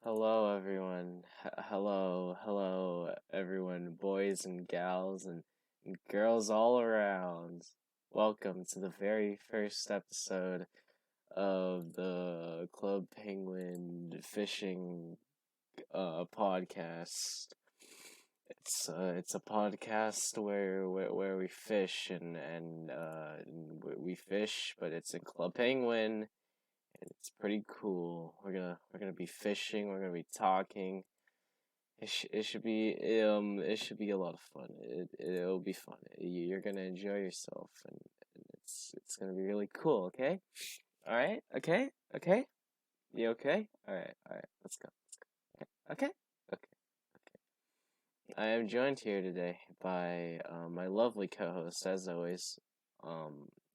Hello, everyone. Hello, everyone, boys and gals and girls all around. Welcome to the very first episode of the Club Penguin Fishing podcast. It's a podcast where we fish and we fish, but it's in Club Penguin. It's pretty cool. We're gonna be fishing. We're gonna be talking. It should be a lot of fun. It'll be fun. You're gonna enjoy yourself, and it's gonna be really cool. Okay, all right. Okay. You okay? All right. Let's go. Okay. Okay. I am joined here today by my lovely co-host, as always,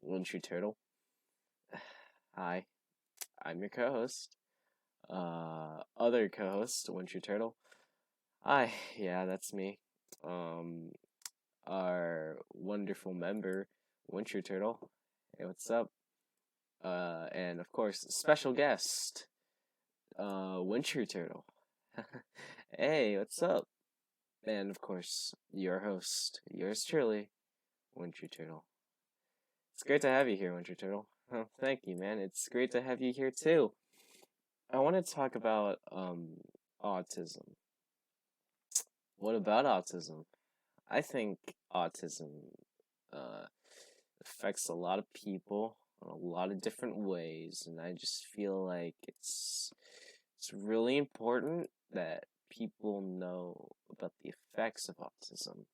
Wintry Turtle. Hi, I'm your co-host. Other co-host, Wintry Turtle. Hi, yeah, that's me. Um, our wonderful member, Wintry Turtle. Hey, what's up? And of course, special guest, Wintry Turtle. Hey, what's up? And of course, your host, yours truly, Wintry Turtle. It's great to have you here, Wintry Turtle. Oh, thank you, man. It's great to have you here too. I want to talk about autism. What about autism? I think autism uh, affects a lot of people in a lot of different ways, and I just feel like it's really important that people know about the effects of autism.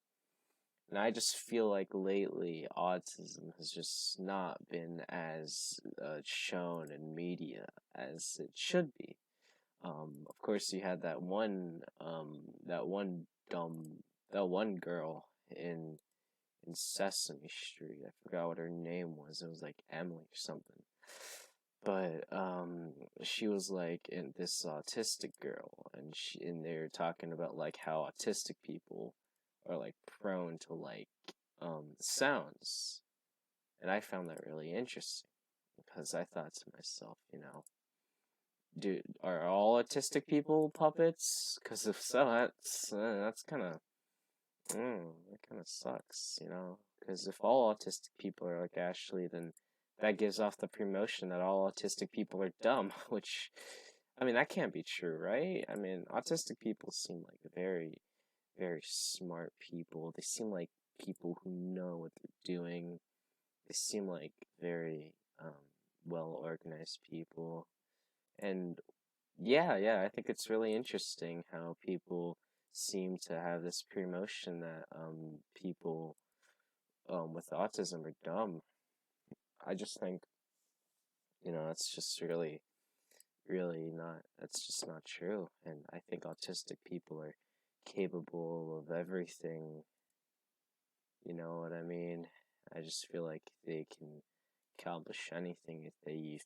And I just feel like lately autism has just not been as shown in media as it should be. Of course, you had that one girl in Sesame Street. I forgot what her name was. It was like Emily or something. But she was like in this autistic girl, and they're talking about like how autistic people are like prone to like sounds, and I found that really interesting because I thought to myself, are all autistic people puppets? Because if so, that's kind of that kind of sucks, you know? Because if all autistic people are like Ashley, then that gives off the promotion that all autistic people are dumb, which, I mean, that can't be true, right? I mean, autistic people seem like very smart people. They seem like people who know what they're doing. They seem like very well organized people. And yeah, I think it's really interesting how people seem to have this promotion that people with autism are dumb. I just think, it's just that's just not true. And I think autistic people are capable of everything. You know what I mean? I just feel like they can accomplish anything if they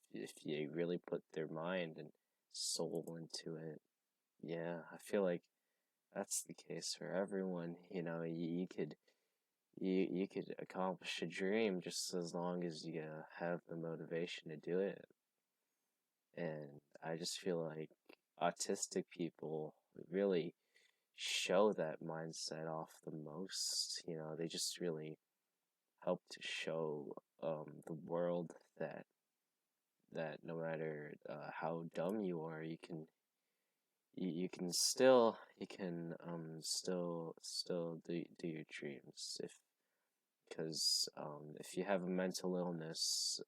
really put their mind and soul into it. Yeah, I feel like that's the case for everyone. You could accomplish a dream just as long as you have the motivation to do it. And I just feel like autistic people really show that mindset off the most. They just really help to show the world that no matter how dumb you are, you can still do your dreams if you have a mental illness,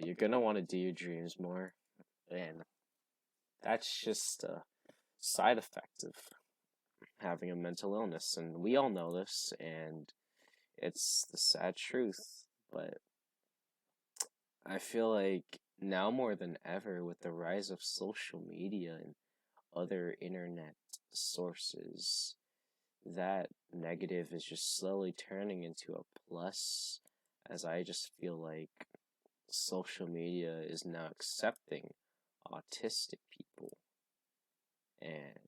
you're gonna want to do your dreams more, and that's just a side effect of having a mental illness, and we all know this, and it's the sad truth. But I feel like now more than ever, with the rise of social media and other internet sources, that negative is just slowly turning into a plus, as I just feel like social media is now accepting autistic people, and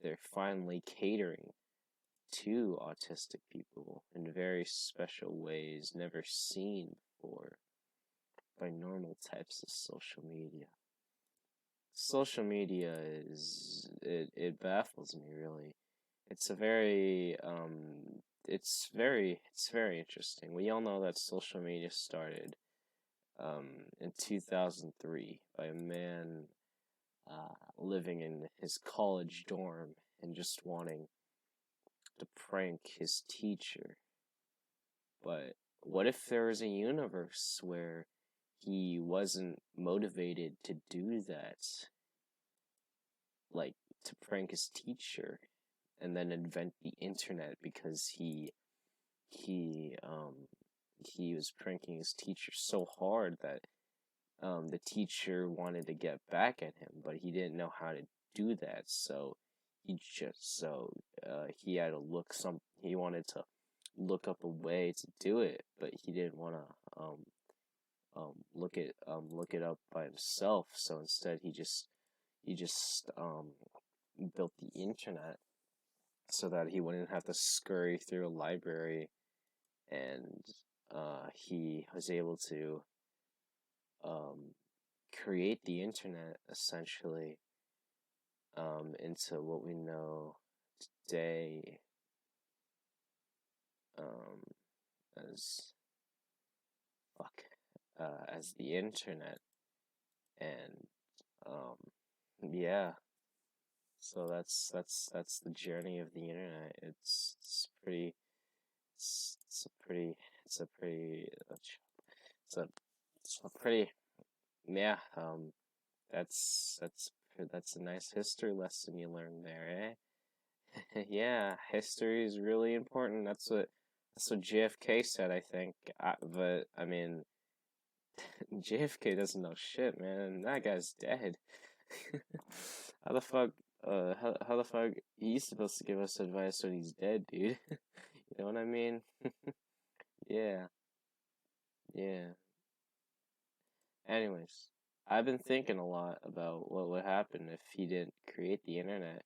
they're finally catering to autistic people in very special ways never seen before by normal types of social media. social media it baffles me really. It's a very it's very interesting. We all know that social media started in 2003 by a man living in his college dorm and just wanting to prank his teacher. But what if there was a universe where he wasn't motivated to do that, like to prank his teacher and then invent the internet because he he was pranking his teacher so hard that the teacher wanted to get back at him, but he didn't know how to do that. So he had to he wanted to look up a way to do it, but he didn't want to look it up by himself. So instead, he just built the internet so that he wouldn't have to scurry through a library, and he was able to um, create the internet essentially into what we know today um, as fuck as the internet. And um, yeah, so that's the journey of the internet. It's pretty it's a pretty it's a pretty it's a it's a pretty yeah that's a nice history lesson you learned there, eh? Yeah, history is really important. That's what JFK said, I think. But I mean, JFK doesn't know shit, man. That guy's dead. How the fuck? How the fuck he's supposed to give us advice when he's dead, dude? You know what I mean? Yeah, yeah. Anyways, I've been thinking a lot about what would happen if he didn't create the internet.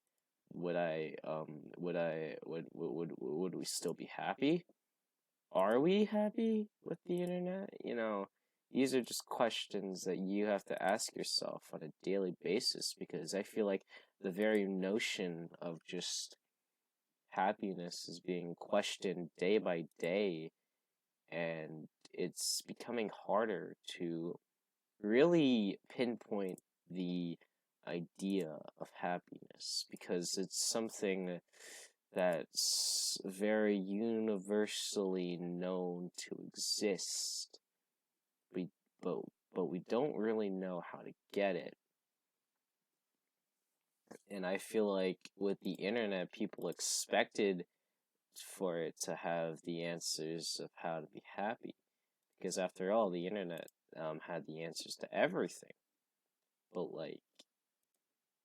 Would we still be happy? Are we happy with the internet? You know, these are just questions that you have to ask yourself on a daily basis, because I feel like the very notion of just happiness is being questioned day by day, and it's becoming harder to really pinpoint the idea of happiness, because it's something that's very universally known to exist. We but but we don't really know how to get it. And I feel like with the internet, people expected for it to have the answers of how to be happy, because after all, the internet had the answers to everything. But like,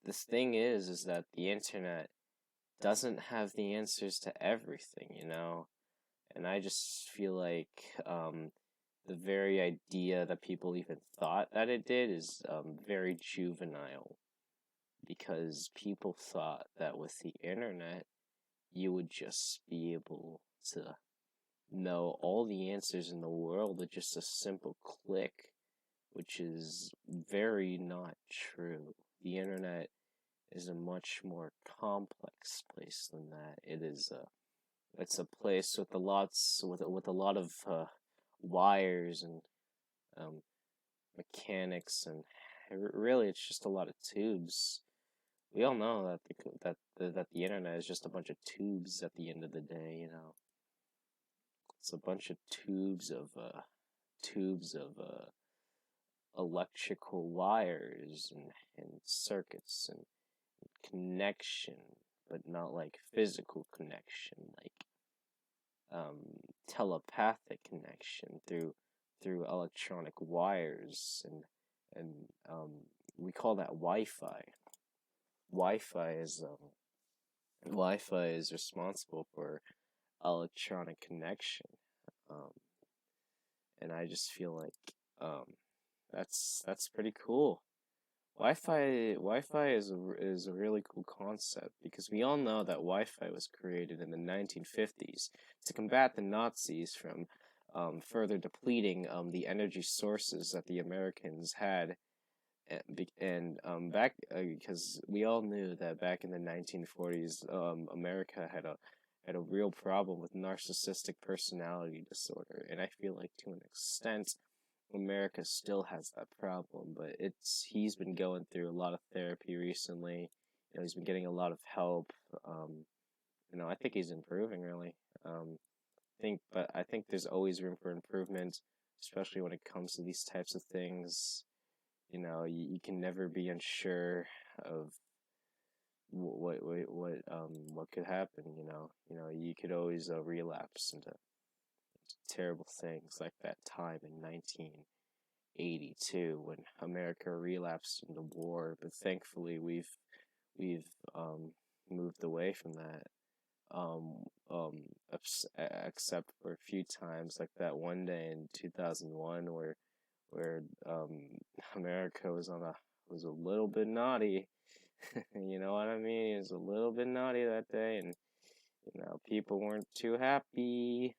this thing is that the internet doesn't have the answers to everything, you know? And I just feel like the very idea that people even thought that it did is very juvenile, because people thought that with the internet, you would just be able to know all the answers in the world with just a simple click, which is very not true. The internet is a much more complex place than that. It's a place with a lot of wires and um, mechanics, and really it's just a lot of tubes. We all know that the internet is just a bunch of tubes at the end of the day. You know, it's a bunch of tubes of electrical wires and circuits and connection, but not like physical connection, like um, telepathic connection through electronic wires, and we call that Wi-Fi. Wi-Fi is Wi-Fi is responsible for electronic connection, um, and I just feel like um, that's pretty cool. Wi-Fi is a really cool concept, because we all know that Wi-Fi was created in the 1950s to combat the Nazis from further depleting the energy sources that the Americans had back because we all knew that back in the 1940s, America had a real problem with narcissistic personality disorder, and I feel like to an extent, America still has that problem. But he's been going through a lot of therapy recently. He's been getting a lot of help. Um, I think he's improving really. But I think there's always room for improvement, especially when it comes to these types of things. You can never be unsure of what could happen. You could always relapse into terrible things like that time in 1982 when America relapsed into war. But thankfully, we've moved away from that. Um, um, Except for a few times, like that one day in 2001 where America was a little bit naughty. You know what I mean? It was a little bit naughty that day, and people weren't too happy.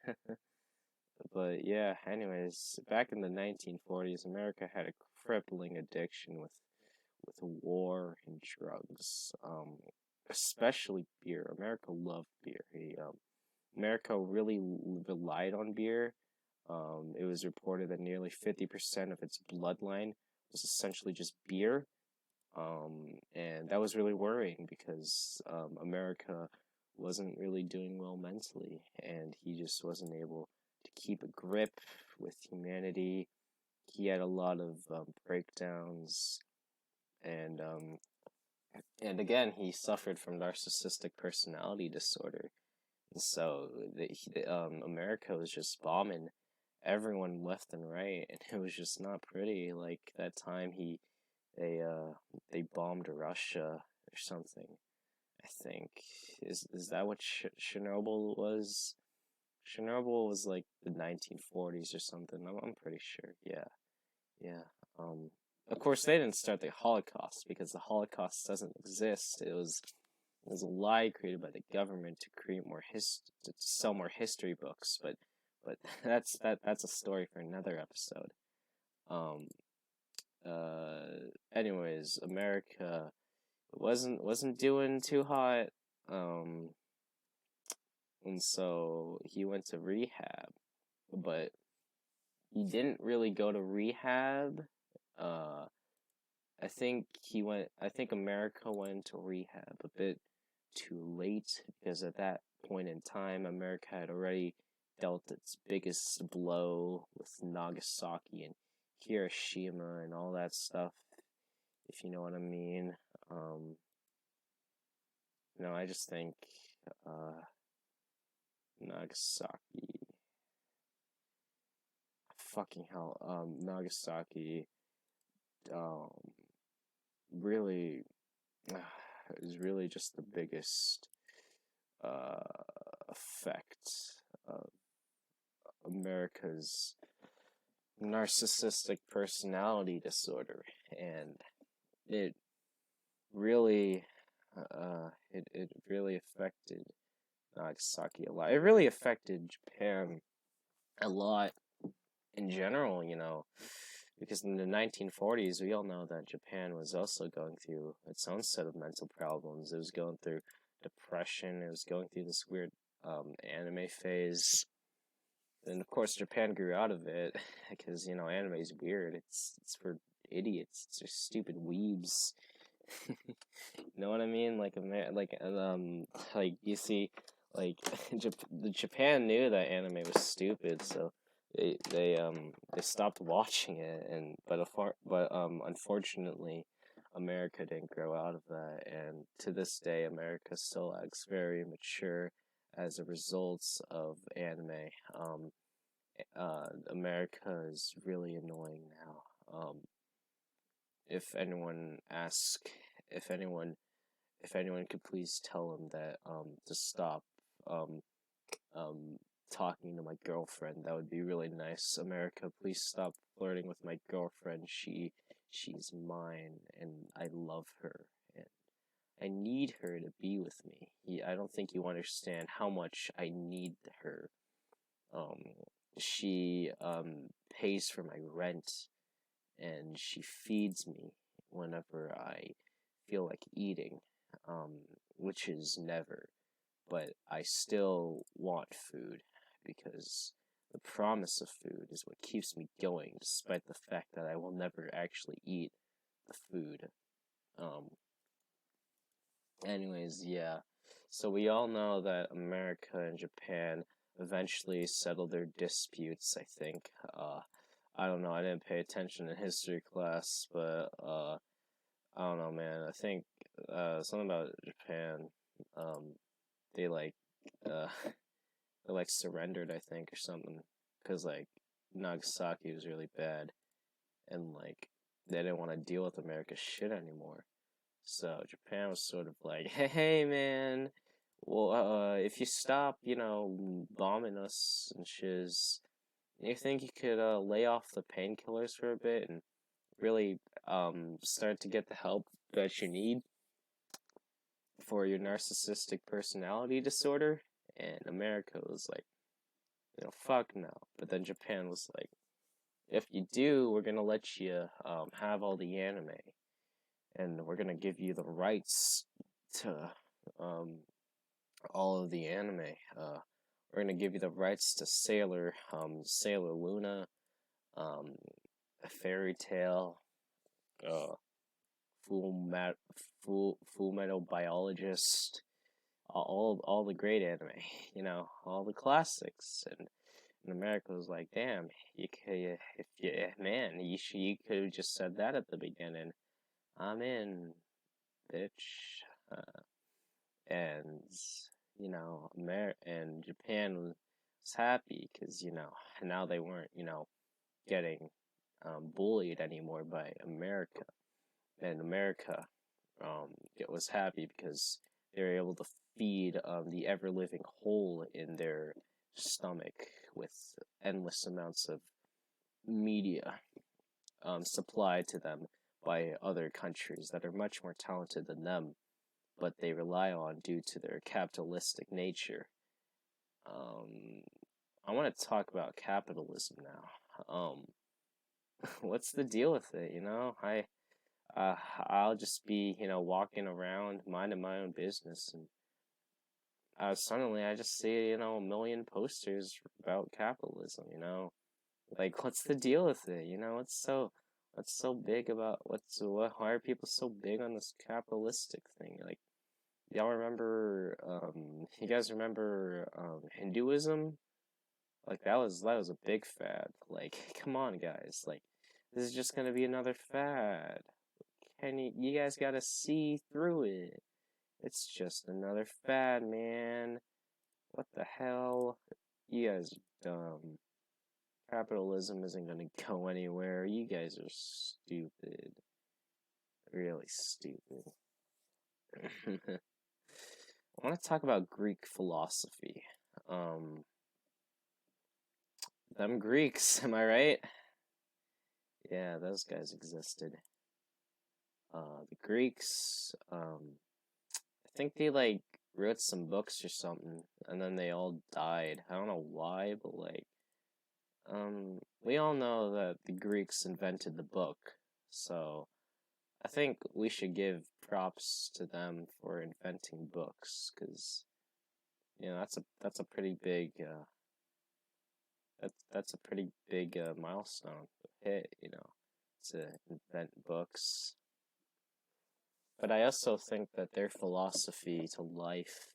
But yeah, anyways, back in the 1940s, America had a crippling addiction with war and drugs. Especially beer. America loved beer. America really relied on beer. It was reported that nearly 50% of its bloodline was essentially just beer. And that was really worrying because America wasn't really doing well mentally, and he just wasn't able to keep a grip with humanity. He had a lot of breakdowns, and again, he suffered from narcissistic personality disorder. And so America was just bombing everyone left and right, and it was just not pretty. Like that time they bombed Russia or something. I think is that what Chernobyl was? Chernobyl was like the 1940s or something. I'm pretty sure. Yeah, yeah. Of course they didn't start the Holocaust because the Holocaust doesn't exist. It was a lie created by the government to create to sell more history books. But that's a story for another episode. Um. Anyways, America wasn't doing too hot. Um. And so he went to rehab, but he didn't really go to rehab. Uh, I think America went to rehab a bit too late because at that point in time, America had already dealt its biggest blow with Nagasaki and Hiroshima and all that stuff, if you know what I mean. I just think, Nagasaki, fucking hell, Nagasaki, um, really is really just the biggest effect of America's narcissistic personality disorder, and it really it really affected Nagasaki a lot. It really affected Japan a lot in general, because in the 1940s, we all know that Japan was also going through its own set of mental problems. It was going through depression. It was going through this weird anime phase. And of course, Japan grew out of it because anime is weird. It's for idiots. It's just stupid weebs. You know what I mean? Like you see, like Japan knew that anime was stupid, so they stopped watching it, but unfortunately, America didn't grow out of that, and to this day, America still acts very mature as a result of anime. America is really annoying now. If anyone asks, if anyone if anyone could please tell him that to stop um um talking to my girlfriend, that would be really nice. America, please stop flirting with my girlfriend. She's mine and I love her and I need her to be with me. I don't think you understand how much I need her. Um she pays for my rent and she feeds me whenever I feel like eating, which is never, but I still want food because the promise of food is what keeps me going, despite the fact that I will never actually eat the food. Um, Anyways, yeah. So we all know that America and Japan eventually settled their disputes, I think. I don't know, I didn't pay attention in history class, but I don't know, man. I think something about Japan, um they like uh they like surrendered, I think, or something, cuz like Nagasaki was really bad and like they didn't want to deal with America's shit anymore. So Japan was sort of like, hey man, well, if you stop, bombing us and shiz, you think you could lay off the painkillers for a bit and really start to get the help that you need for your narcissistic personality disorder? And America was like, fuck no. But then Japan was like, if you do, we're gonna let you have all the anime, and we're gonna give you the rights to um, all of the anime. We're gonna give you the rights to Sailor Luna, um, a fairy tale, uh, Full Metal Biologist, all the great anime, all the classics. And America was like, damn, you could, if you, man, you could have just said that at the beginning. I'm in, bitch. And and Japan was happy because now they weren't getting bullied anymore by America, and America it was happy because they were able to feed the ever living hole in their stomach with endless amounts of media supplied to them by other countries that are much more talented than them, but they rely on due to their capitalistic nature. I want to talk about capitalism now. What's the deal with it? I'll just be walking around minding my own business, and suddenly I just see a million posters about capitalism. Like, what's the deal with it? What's so big about why are people so big on this capitalistic thing? Like, you guys remember Hinduism? Like, that was a big fad. Like, come on, guys. Like, this is just gonna be another fad. Can you guys gotta see through it. It's just another fad, man. What the hell? You guys are dumb. Capitalism isn't gonna go anywhere. You guys are stupid. Really stupid. I want to talk about Greek philosophy. Them Greeks, am I right? Yeah, those guys existed. The Greeks, I think they like wrote some books or something, and then they all died. I don't know why, but like, we all know that the Greeks invented the book, so I think we should give props to them for inventing books, because that's a pretty big that's a pretty big milestone hit, to invent books. But I also think that their philosophy to life,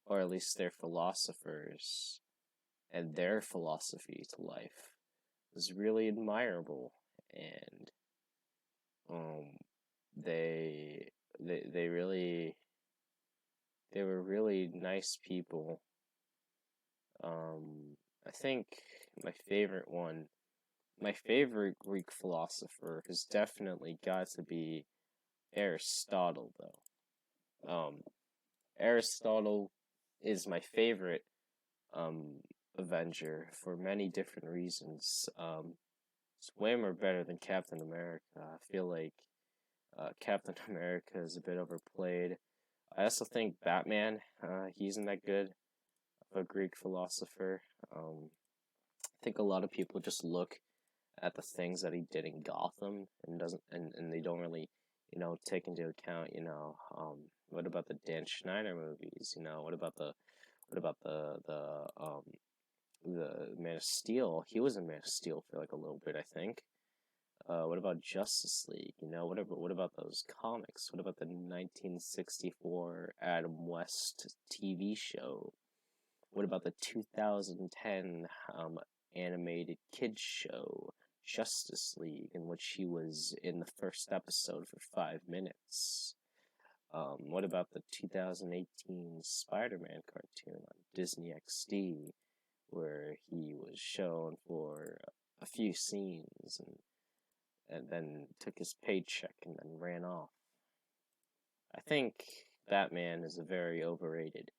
or at least their philosophers and their philosophy to life, was really admirable, and um they really they were really nice people. I think my favorite one, my favorite Greek philosopher has definitely got to be Aristotle, though. Aristotle is my favorite Avenger for many different reasons. It's way more better than Captain America. I feel like Captain America is a bit overplayed. I also think Batman, he isn't that good of a Greek philosopher. I think a lot of people just look at the things that he did in Gotham, and doesn't and they don't really, take into account, what about the Dan Schneider movies? What about the Man of Steel? He was in Man of Steel for like a little bit, I think. What about Justice League? What about those comics? What about the 1964 Adam West TV show? What about the 2010 animated kids show, Justice League, in which he was in the first episode for 5 minutes? What about the 2018 Spider-Man cartoon on Disney XD, where he was shown for a few scenes and then took his paycheck and then ran off? I think Batman is a very overrated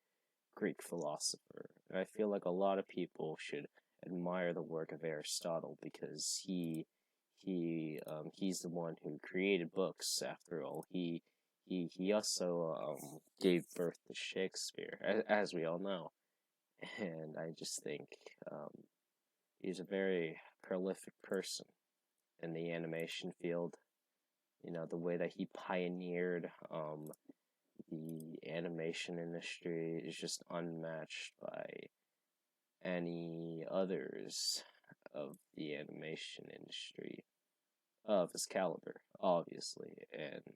Greek philosopher, and I feel like a lot of people should admire the work of Aristotle because he's the one who created books. After all, he also gave birth to Shakespeare, as we all know, and I just think he's a very prolific person in the animation field. The way that he pioneered the animation industry is just unmatched by any others of the animation industry of his caliber, obviously. And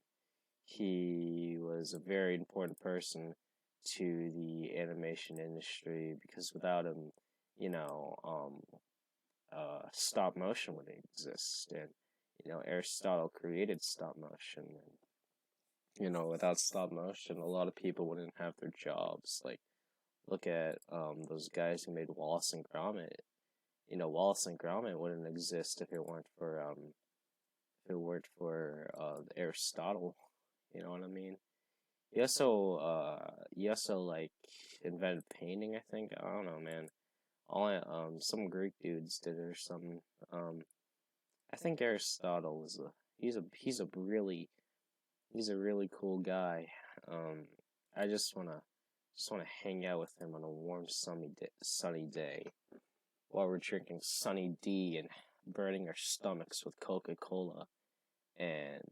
he was a very important person to the animation industry because without him, stop motion wouldn't exist. And Aristotle created stop motion, and without stop motion, a lot of people wouldn't have their jobs. Like, look at those guys who made Wallace and Gromit. Wallace and Gromit wouldn't exist if it weren't for Aristotle. You know what I mean? He also like invented painting. I think, I don't know, man. Some Greek dudes did it or something. I think Aristotle is he's a really cool guy. I just wanna hang out with him on a warm sunny day while we're drinking Sunny D and burning our stomachs with Coca-Cola, and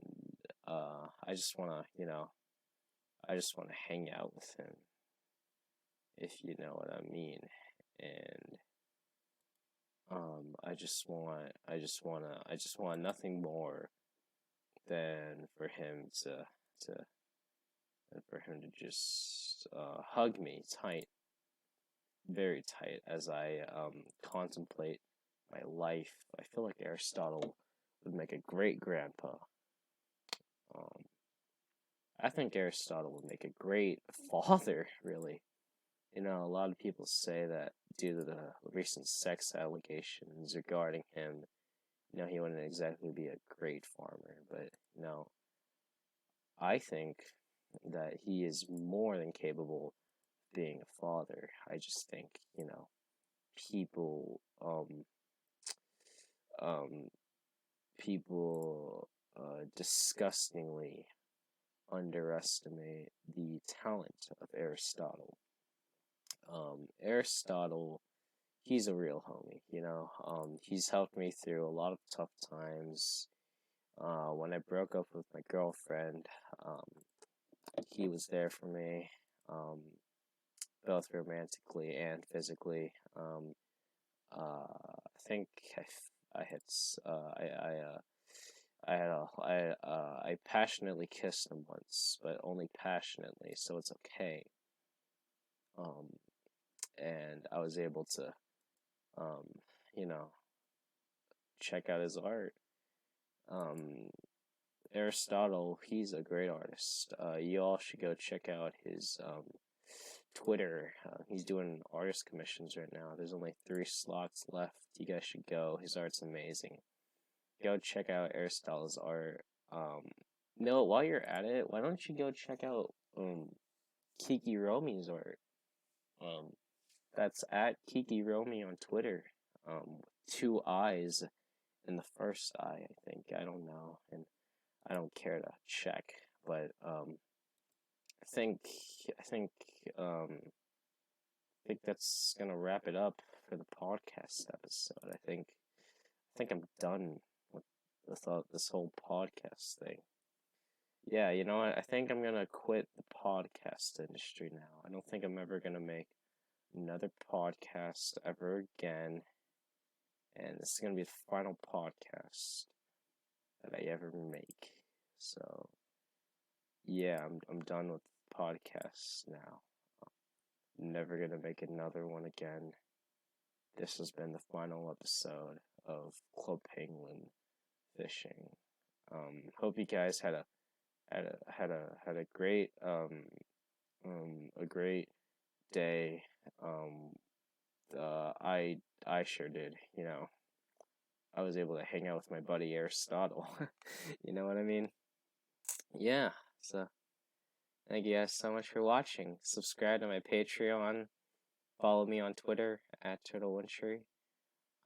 I just wanna hang out with him, if you know what I mean. And I just want nothing more than for him to just hug me tight, very tight, as I contemplate my life. I feel like Aristotle would make a great grandpa. I think Aristotle would make a great father, really. A lot of people say that due to the recent sex allegations regarding him, he wouldn't exactly be a great farmer, but, I think that he is more than capable of being a father. I just think, people, um, people, disgustingly underestimate the talent of Aristotle. Aristotle, he's a real homie, he's helped me through a lot of tough times. When I broke up with my girlfriend, he was there for me, both romantically and physically. I think I had I passionately kissed him once, but only passionately, so it's okay. And I was able to, um, you know, check out his art. Aristotle, he's a great artist. You all should go check out his Twitter. He's doing artist commissions right now. There's only 3 slots left. You guys should go. His art's amazing. Go check out Aristotle's art. No, while you're at it, why don't you go check out Kiki Romi's art? That's at Kiki Romi on Twitter. 2 eyes in the first eye, I think. I don't know, and I don't care to check, but I think I think I think that's gonna wrap it up for the podcast episode. I think think I'm done with this whole podcast thing. Yeah, you know what? I think I'm gonna quit the podcast industry now. I don't think I'm ever gonna make another podcast ever again. And this is gonna be the final podcast that I ever make. So yeah, I'm done with podcasts now. I'm never gonna make another one again. This has been the final episode of Club Penguin Fishing. Hope you guys had a great a great day. I sure did. You know, I was able to hang out with my buddy Aristotle. You know what I mean? Yeah. So thank you guys so much for watching. Subscribe to my Patreon. Follow me on Twitter at wintry.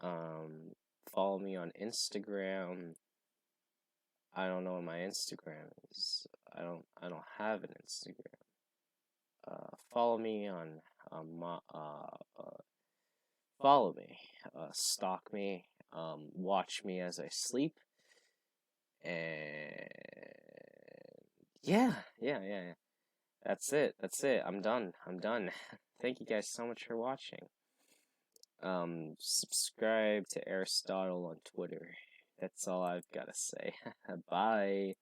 Follow me on Instagram. I don't know what my Instagram is. I don't have an Instagram. Follow me on my follow me, stalk me, watch me as I sleep, and yeah. That's it. That's it. I'm done. I'm done. Thank you guys so much for watching. Subscribe to Aristotle on Twitter. That's all I've got to say. Bye.